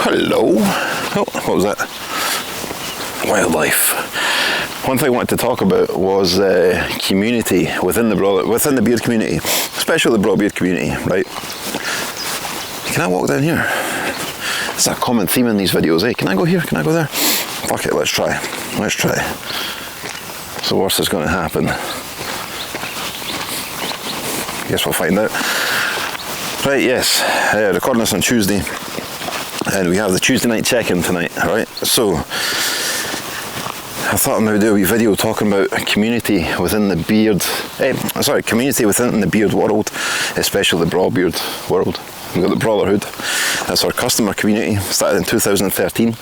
Hello. Oh, what was that? Wildlife. One thing I wanted to talk about was community within the beard community, especially the Braw beard community, right? Can I walk down here? It's a common theme in these videos, eh? Can I go here? Can I go there? Fuck it, let's try. Let's try. So the worst that's going to happen. Guess we'll find out. Right, yes, recording this on Tuesday, and we have the Tuesday night check-in tonight, alright? So, I thought I might do a wee video talking about community within the beard, community within the beard world, especially the Braw beard world. We've got the Brotherhood, that's our customer community, started in 2013.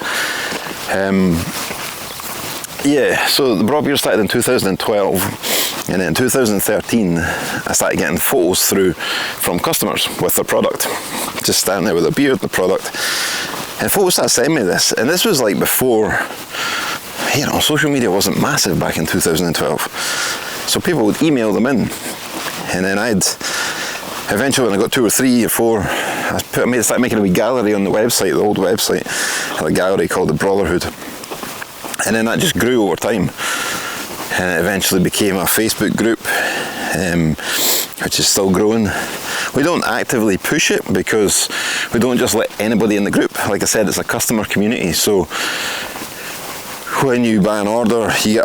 So the Braw beard started in 2012. And then in 2013, I started getting photos through from customers with their product. Just standing there with their beard, the product. And folks started sending me this. And this was like before, social media wasn't massive back in 2012. So people would email them in. And then eventually when I got 2 or 3 or 4, I started making a wee gallery on the website, the old website. I had a gallery called the Brotherhood. And then that just grew over time. And it eventually became a Facebook group, which is still growing. We don't actively push it because we don't just let anybody in the group. Like I said, it's a customer community, so when you buy an order, you get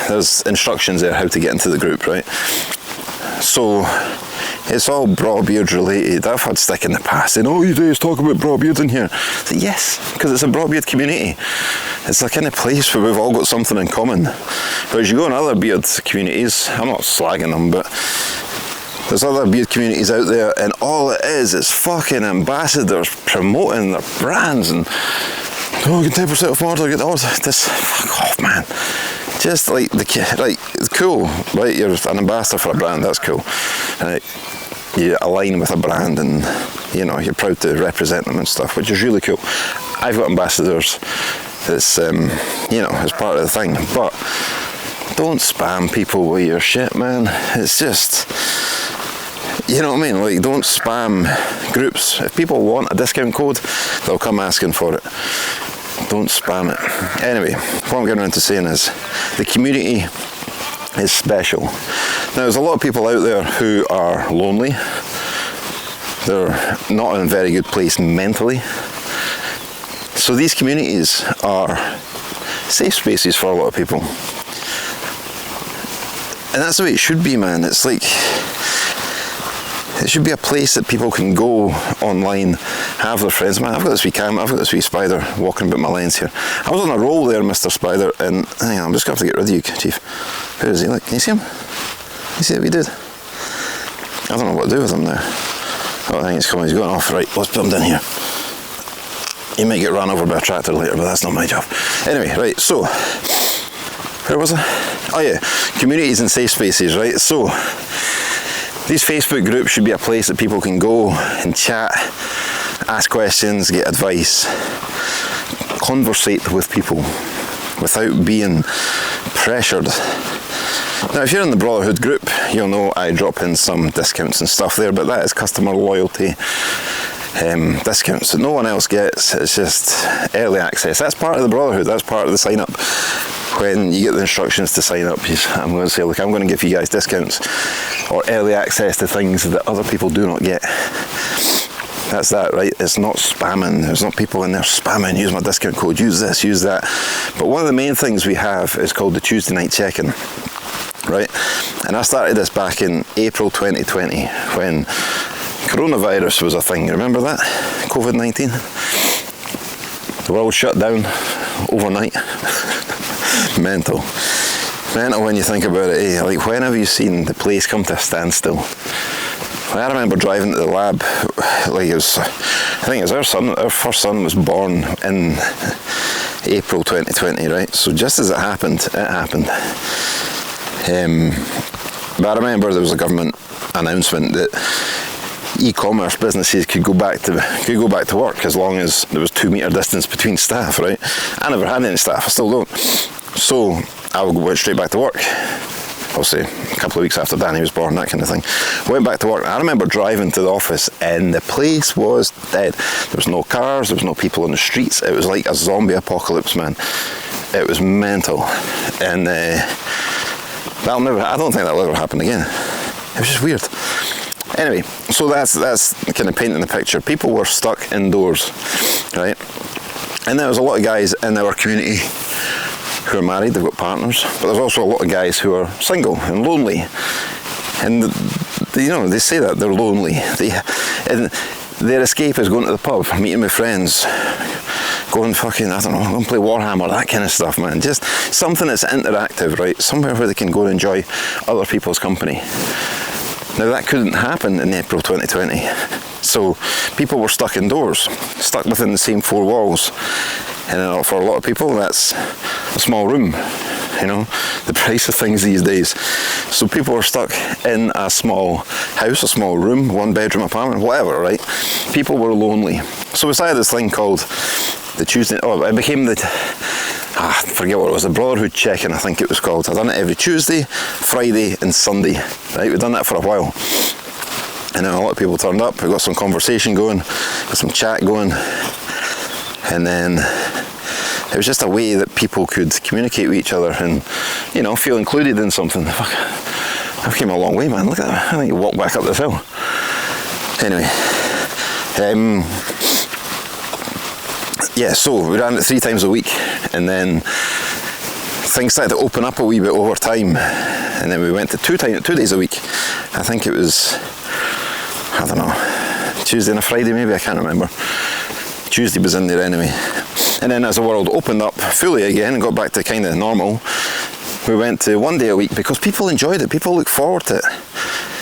there's instructions there how to get into the group, right? So it's all Braw beard related. I've had stick in the past saying, "Oh, you guys talk about Braw beards in here." I said, yes, because it's a Braw beard community. It's a kind of place where we've all got something in common. But as you go in other beard communities, I'm not slagging them, but there's other beard communities out there, and all it is fucking ambassadors promoting their brands and get 10% off order, get order. This, fuck off, man. Just like it's cool, right? You're an ambassador for a brand, that's cool. Right? You align with a brand and you're proud to represent them and stuff, which is really cool. I've got ambassadors. It's it's part of the thing, but don't spam people with your shit, man. It's just, you know what I mean? Like, don't spam groups. If people want a discount code, they'll come asking for it. Don't spam it. Anyway, what I'm getting around to saying is the community is special. Now, there's a lot of people out there who are lonely. They're not in a very good place mentally. So these communities are safe spaces for a lot of people. And that's the way it should be, man. It's like, it should be a place that people can go online, have their friends. Man, I've got this wee spider walking about my lens here. I was on a roll there, Mr. Spider, and hang on, I'm just going to have to get rid of you, Chief. Where is he? Look, can you see him? You see what we did? I don't know what to do with him now. Oh, I think he's coming, he's going off. Right, let's put him down here. He might get run over by a tractor later, but that's not my job. Anyway, right, so, where was I? Oh yeah, communities and safe spaces, right? So, these Facebook groups should be a place that people can go and chat, ask questions, get advice, conversate with people without being pressured. Now, if you're in the Brotherhood group, you'll know I drop in some discounts and stuff there, but that is customer loyalty discounts that no one else gets. It's just early access. That's part of the Brotherhood, that's part of the sign up. When you get the instructions to sign up, I'm going to say, look, I'm going to give you guys discounts or early access to things that other people do not get. That's that, right? It's not spamming. There's not people in there spamming, use my discount code, use this, use that. But one of the main things we have is called the Tuesday night check-in, right? And I started this back in April 2020 when coronavirus was a thing. Remember that? COVID-19? The world shut down overnight. Mental when you think about it, eh? Like, when have you seen the place come to a standstill? I remember driving to the lab, like it was, I think it was our first son was born in April 2020, right? So just as it happened. But I remember there was a government announcement that e-commerce businesses could go back to work as long as there was 2 meter distance between staff, right? I never had any staff, I still don't. So I went straight back to work. obviously a couple of weeks after Danny was born, that kind of thing. Went back to work. I remember driving to the office and the place was dead. There was no cars, there was no people on the streets. It was like a zombie apocalypse, man. It was mental. And I don't think that'll ever happen again. It was just weird. Anyway, so that's kind of painting the picture. People were stuck indoors, right? And there was a lot of guys in our community who are married, they've got partners, but there's also a lot of guys who are single and lonely. And they say that they're lonely. And their escape is going to the pub, meeting with friends, going fucking, I don't know, go and play Warhammer, that kind of stuff, man. Just something that's interactive, right? Somewhere where they can go and enjoy other people's company. Now that couldn't happen in April 2020. So people were stuck indoors, stuck within the same four walls. And for a lot of people, that's a small room, the price of things these days. So people were stuck in a small house, a small room, 1-bedroom apartment, whatever, right? People were lonely. So we started this thing called the Tuesday, it became I forget what it was, the Brotherhood Check-in, I think it was called. I've done it every Tuesday, Friday and Sunday, right? We've done that for a while. And then a lot of people turned up, we got some conversation going, got some chat going, and then it was just a way that people could communicate with each other and, feel included in something. Fuck, I've came a long way, man, look at that, I think you walk back up this hill. Anyway, so we ran it 3 times a week, and then things started to open up a wee bit over time, and then we went to 2 days a week. I think it was, I don't know, Tuesday and a Friday maybe, I can't remember. Tuesday was in there anyway. And then as the world opened up fully again and got back to kind of normal, we went to 1 day a week because people enjoyed it, people look forward to it.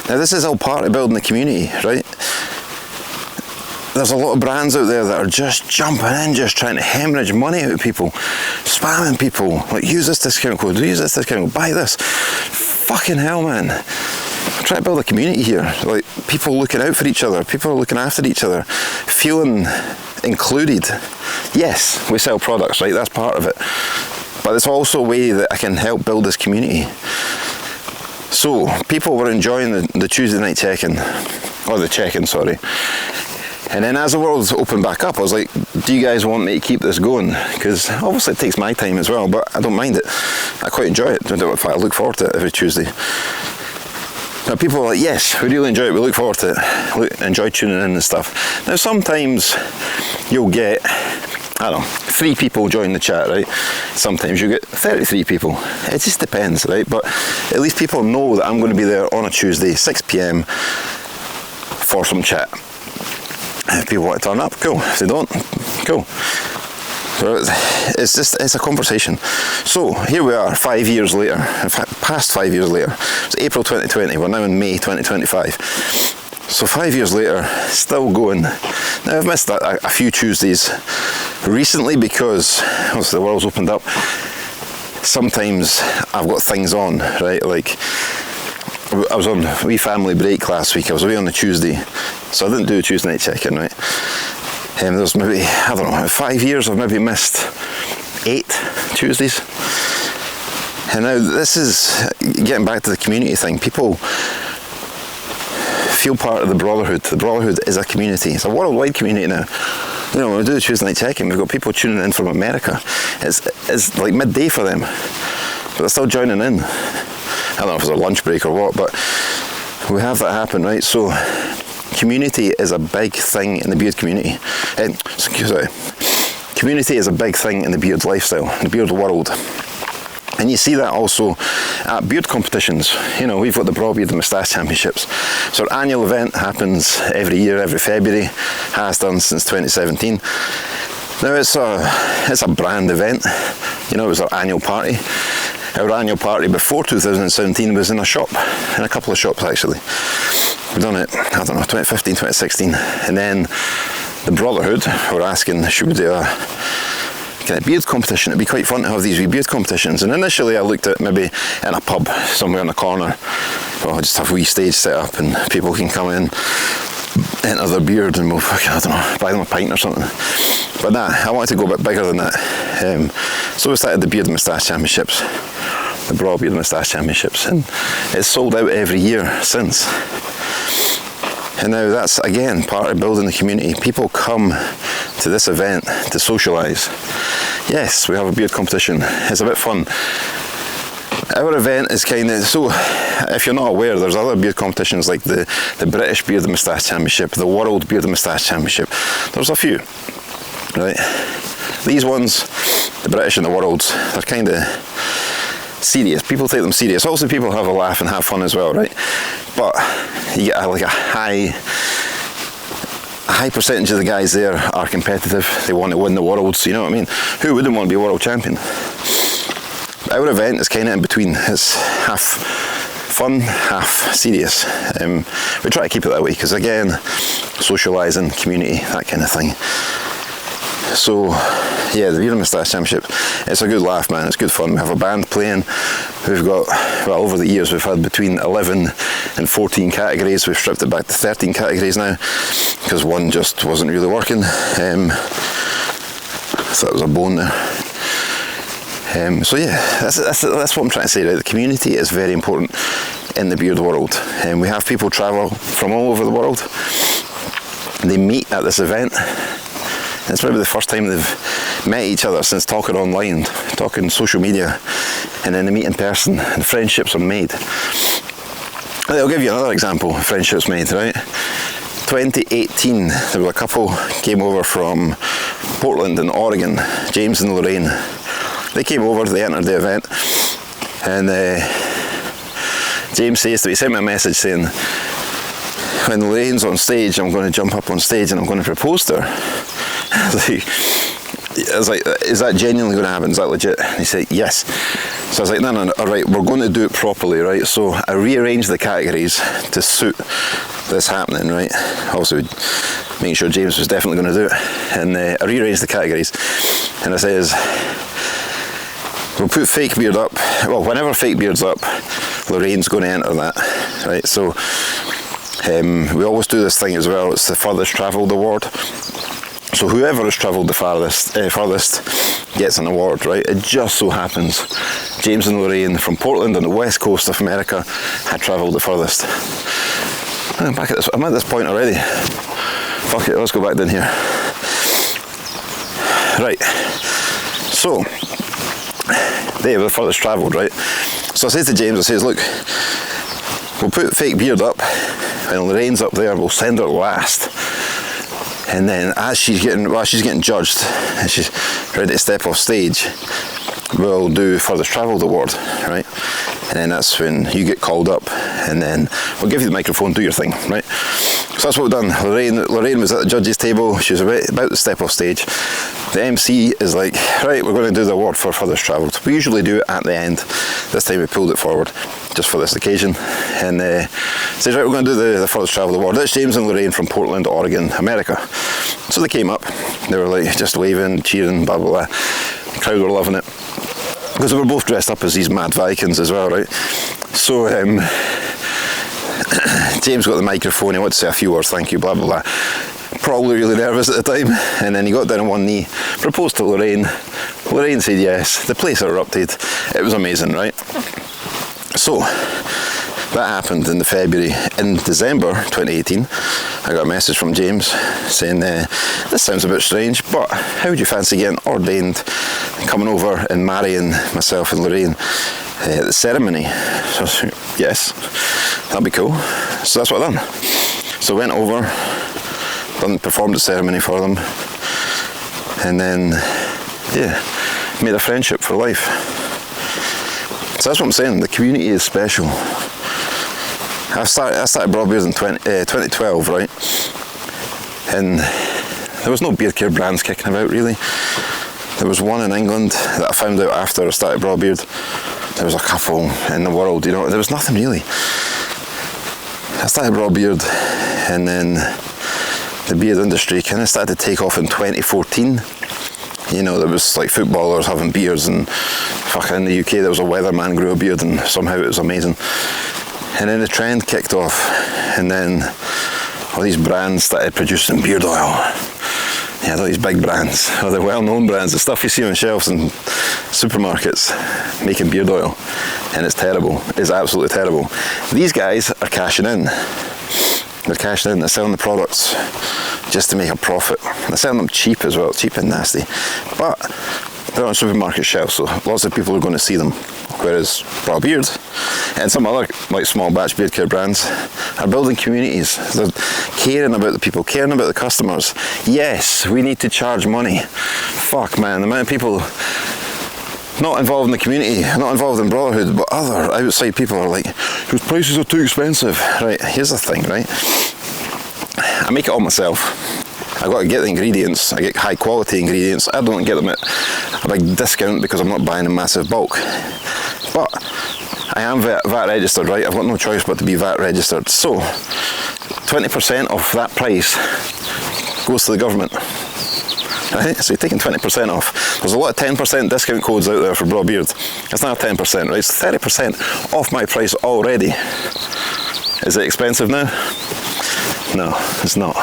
Now this is all part of building the community, right? There's a lot of brands out there that are just jumping in, just trying to hemorrhage money out of people, spamming people, like use this discount code, use this discount code, buy this. Fucking hell, man. I'm trying to build a community here, like people looking out for each other, people are looking after each other, feeling included. Yes, we sell products, right, that's part of it, but it's also a way that I can help build this community. So people were enjoying the Tuesday night check-in, or the check-in, sorry. And then as the world's opened back up, I was like, do you guys want me to keep this going? Because obviously it takes my time as well, but I don't mind it. I quite enjoy it. In fact, I look forward to it every Tuesday. Now people are like, yes, we really enjoy it, we look forward to it. Enjoy tuning in and stuff. Now sometimes you'll get, I don't know, 3 people join the chat, right? Sometimes you get 33 people. It just depends, right? But at least people know that I'm going to be there on a Tuesday, 6 p.m. for some chat. If people want to turn up, cool. If they don't, cool. So it's a conversation. So here we are 5 years later, in fact past 5 years later. It's April 2020, we're now in May 2025. So 5 years later, still going. Now I've missed a few Tuesdays recently because once the world's opened up, sometimes I've got things on, right? Like I was on a wee family break last week, I was away on the Tuesday, so I didn't do a Tuesday night check-in, right? There's maybe, I don't know, 5 years I've maybe missed 8 Tuesdays. And now this is getting back to the community thing. People feel part of the Brotherhood. The Brotherhood is a community. It's a worldwide community now. When we do the Tuesday night check-in, we've got people tuning in from America. It's like midday for them, but they're still joining in. I don't know if it's a lunch break or what, but we have that happen, right? So community is a big thing in the beard community. Community is a big thing in the beard lifestyle, the beard world. And you see that also at beard competitions. We've got the Braw Beard and Moustache Championships. So our annual event happens every year, every February, has done since 2017. Now it's a brand event. It was our annual party. Our annual party before 2017 was in a shop, in a couple of shops actually. We've done it, I don't know, 2015, 2016. And then the Brotherhood were asking, should we do a kind of beard competition? It'd be quite fun to have these wee beard competitions. And initially I looked at maybe in a pub somewhere in the corner. Well, just have a wee stage set up and people can come in, enter their beard and we'll, I don't know, buy them a pint or something. But nah, I wanted to go a bit bigger than that. So we started the Beard and Moustache Championships. the Braw Beard Moustache Championships, and it's sold out every year since. And now that's again part of building the community. People come to this event to socialise. Yes, we have a beard competition. It's a bit fun. Our event is kind of, so if you're not aware, there's other beard competitions like the British Beard and Moustache Championship, the World Beard and Moustache Championship. There's a few, right? These ones, the British and the Worlds, they're kind of serious. People take them serious. Also, people have a laugh and have fun as well, right? But you get like a high percentage of the guys there are competitive. They want to win the worlds, you know what I mean? Who wouldn't want to be a world champion? Our event is kind of in between. It's half fun, half serious. We try to keep it that way because, again, socialising, community, that kind of thing. So, yeah, the Beard and Moustache Championship, it's a good laugh, man. It's good fun. We have a band playing. We've got, well, over the years, we've had between 11 and 14 categories. We've stripped it back to 13 categories now because one just wasn't really working. So that was a bone there. So yeah, that's what I'm trying to say, right? The community is very important in the beard world. We have people travel from all over the world. They meet at this event. It's probably the first time they've met each other since talking online, talking social media, and then they meet in person and friendships are made. I'll give you another example of friendships made, right? 2018, there was a couple came over from Portland in Oregon, James and Lorraine. They came over, they entered the event, and James says to me, he sent me a message saying, when Lorraine's on stage, I'm going to jump up on stage and I'm going to propose to her. I was like, is that genuinely going to happen? Is that legit? And he said, yes. So I was like, no, all right, we're going to do it properly, right? So I rearranged the categories to suit this happening, right? Also, making sure James was definitely going to do it. And I rearranged the categories, and I says, we'll put fake beard up. Well, whenever fake beard's up, Lorraine's going to enter that, right? So we always do this thing as well. It's the furthest travelled award. So whoever has travelled the farthest gets an award, right? It just so happens James and Lorraine from Portland on the west coast of America had travelled the furthest. I'm at this point already. Fuck it, let's go back down here. Right. So they were the furthest travelled, right? So I say to James, I says, look, we'll put fake beard up, and Lorraine's up there, we'll send her last. And then as she's getting judged, and she's ready to step off stage, we'll do furthest travelled award, right? And then that's when you get called up, and then we'll give you the microphone, do your thing, right? So that's what we've done. Lorraine was at the judges' table, she was about to step off stage. The MC is like, right, we're going to do the award for furthest travelled. We usually do it at the end. This time we pulled it forward, just for this occasion. And says, right, we're going to do the furthest travelled award. That's James and Lorraine from Portland, Oregon, America. So they came up, they were like just waving, cheering, blah, blah, blah. The crowd were loving it. Because they were both dressed up as these mad Vikings as well, right? So James got the microphone, he wanted to say a few words, thank you, blah, blah, blah. Probably really nervous at the time, and then he got down on one knee, proposed to Lorraine. Lorraine said yes, the place erupted. It was amazing, right? So that happened in February. In December 2018, I got a message from James saying, this sounds a bit strange, but how would you fancy getting ordained and coming over and marrying myself and Lorraine at the ceremony? So I said, yes, that'd be cool. So that's what I done. So I went over, performed the ceremony for them, and then, yeah, made a friendship for life. So that's what I'm saying, the community is special. I started Braw Beards in 2012, right? And there was no beard care brands kicking about, really. There was one in England that I found out after I started Braw Beard. There was a couple in the world, you know, there was nothing really. I started Braw Beard, and then the beard industry kind of started to take off in 2014. You know, there was like footballers having beards, and fucking in the UK there was a weatherman grew a beard, and somehow it was amazing. And then the trend kicked off, and then all these brands started producing beard oil. Yeah, all these big brands, or the well-known brands, the stuff you see on shelves in supermarkets making beard oil, and it's terrible. It's absolutely terrible. These guys are cashing in. They're cashing in. They're selling the products just to make a profit. They're selling them cheap as well, cheap and nasty. But they're on supermarket shelves, so lots of people are going to see them. Whereas Braw Beard and some other like small batch beard care brands are building communities. They're caring about the people, caring about the customers. Yes, we need to charge money. Fuck man, the amount of people not involved in the community, not involved in brotherhood, but other outside people are like, those prices are too expensive. Right, here's the thing, right? I make it all myself. I got to get the ingredients. I get high quality ingredients. I don't get them at a big discount because I'm not buying in massive bulk. But I am VAT registered, right? I've got no choice but to be VAT registered. So 20% of that price goes to the government. Right? So you're taking 20% off. There's a lot of 10% discount codes out there for Braw Beard. It's not 10%, right? It's 30% off my price already. Is it expensive now? No, it's not.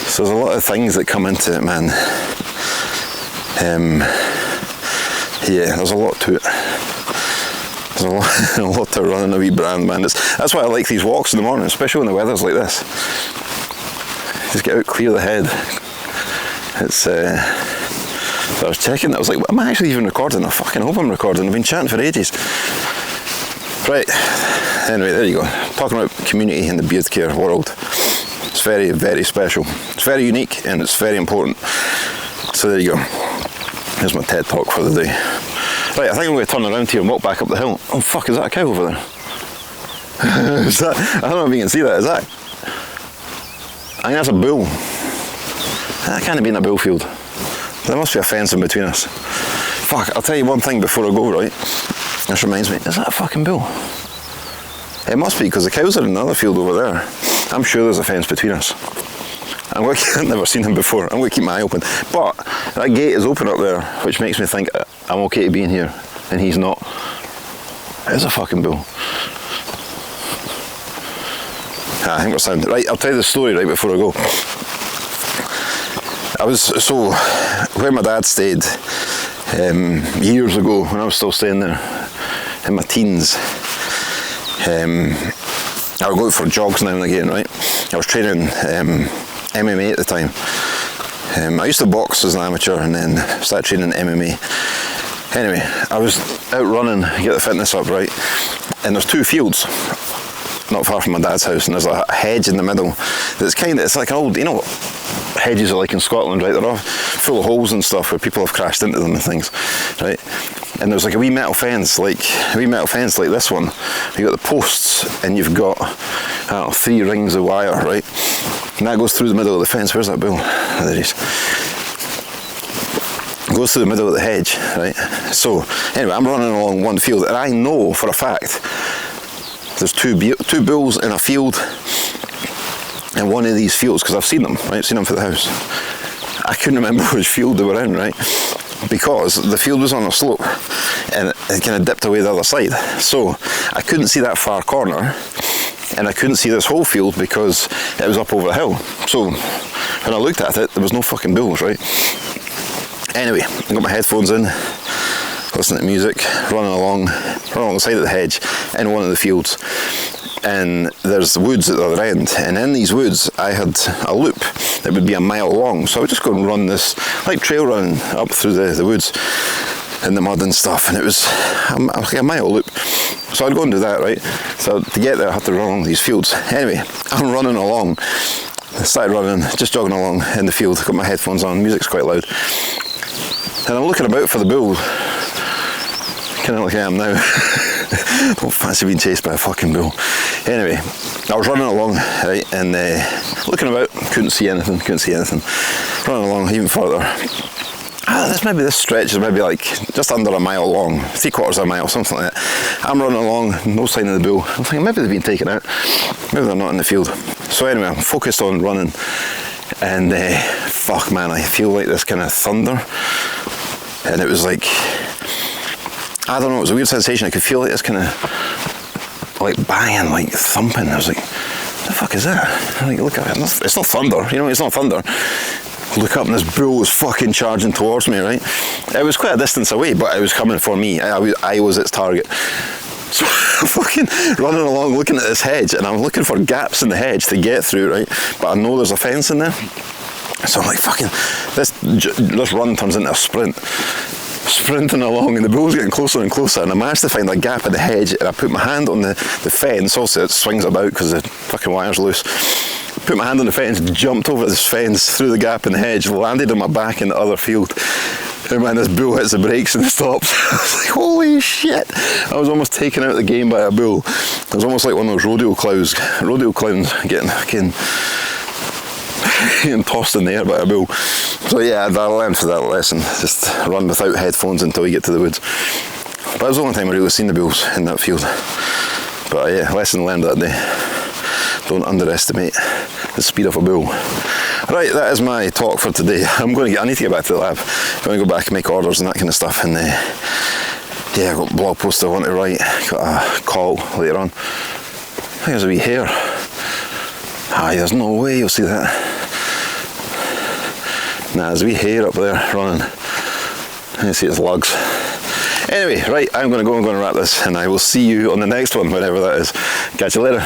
So there's a lot of things that come into it, man. Yeah, there's a lot to it. There's a lot to running a wee brand, man. That's why I like these walks in the morning, especially when the weather's like this. Just get out, clear the head. It's. I was checking. I was like, am I actually even recording? I fucking hope I'm recording. I've been chatting for ages. Right. Anyway, there you go. Talking about community in the beard care world. It's very, very special. It's very unique and it's very important. So there you go. Here's my TED talk for the day. Right, I think I'm going to turn around here and walk back up the hill. Oh fuck, is that a cow over there? Is that? I don't know if you can see that. Is that? I think that's a bull. That can't have been a bull field. There must be a fence in between us. Fuck, I'll tell you one thing before I go, right? This reminds me, is that a fucking bull? It must be, because the cows are in another field over there. I'm sure there's a fence between us. I've never seen him before. I'm going to keep my eye open. But that gate is open up there, which makes me think I'm okay to be in here, and he's not. It's a fucking bull. I think we're sound. Right, I'll tell you the story right before I go. So where my dad stayed years ago, when I was still staying there in my teens, I would go out for jogs now and again, right? I was training MMA at the time. I used to box as an amateur and then started training MMA. Anyway, I was out running, get the fitness up, right? And there's two fields not far from my dad's house, and there's a hedge in the middle that's it's like an old, you know what hedges are like in Scotland, right? They're all full of holes and stuff where people have crashed into them and things, right? And there's like a wee metal fence like this one. You've got the posts and you've got 3 rings of wire, right? And that goes through the middle of the fence. Where's that bull? Oh, there he is. It goes through the middle of the hedge, right? So anyway, I'm running along one field and I know for a fact there's two bulls in a field in one of these fields, because I've seen them, right? Seen them for the house. I couldn't remember which field they were in, right? Because the field was on a slope and it kind of dipped away the other side. So I couldn't see that far corner and I couldn't see this whole field because it was up over the hill. So when I looked at it, there was no fucking bulls, right? Anyway, I got my headphones in, listening to music, running along the side of the hedge in one of the fields. And there's the woods at the other end, and in these woods I had a loop that would be a mile long, so I would just go and run this, like trail running up through the woods in the mud and stuff, and it was like a mile loop. So I'd go and do that, right? So to get there I had to run along these fields. Anyway, I'm running along, I started running, just jogging along in the field, got my headphones on, music's quite loud, and I'm looking about for the bull, kind of like I am now. Don't fancy being chased by a fucking bull. Anyway, I was running along, right, and looking about, couldn't see anything. Running along even further. This stretch is maybe like just under a mile long, 3/4 of a mile, something like that. I'm running along, no sign of the bull. I'm thinking maybe they've been taken out, maybe they're not in the field. So anyway, I'm focused on running, and fuck man, I feel like this kind of thunder, and it was like, I don't know, it was a weird sensation. I could feel like this kind of like banging, like thumping. I was like, what the fuck is that? Like, look at it, it's not thunder, you know, it's not thunder. look up and this bull was fucking charging towards me, right? It was quite a distance away, but it was coming for me. I was its target. So I'm fucking running along looking at this hedge, and I'm looking for gaps in the hedge to get through, right? But I know there's a fence in there. So I'm like, fucking, this run turns into a sprint. Sprinting along, and the bull's getting closer and closer, and I managed to find a gap in the hedge, and I put my hand on the fence. Also, it swings about because the fucking wire's loose. Put my hand on the fence, jumped over this fence, through the gap in the hedge, landed on my back in the other field. And man, this bull hits the brakes and stops. I was like, holy shit! I was almost taken out of the game by a bull. It was almost like one of those rodeo clowns getting tossed in the air by a bull. So yeah, I learned for that lesson. Just run without headphones until you get to the woods. But it was the only time I really seen the bulls in that field. But yeah, lesson learned that day. Don't underestimate the speed of a bull. Right, that is my talk for today. I need to get back to the lab. I'm going to go back and make orders and that kind of stuff. And yeah, I've got a blog post I want to write. Got a call later on. I think there's a wee hare. There's no way you'll see that. Nah, there's a wee hare up there running. You see its lugs. Anyway, right, I'm going to wrap this, and I will see you on the next one, whenever that is. Catch you later.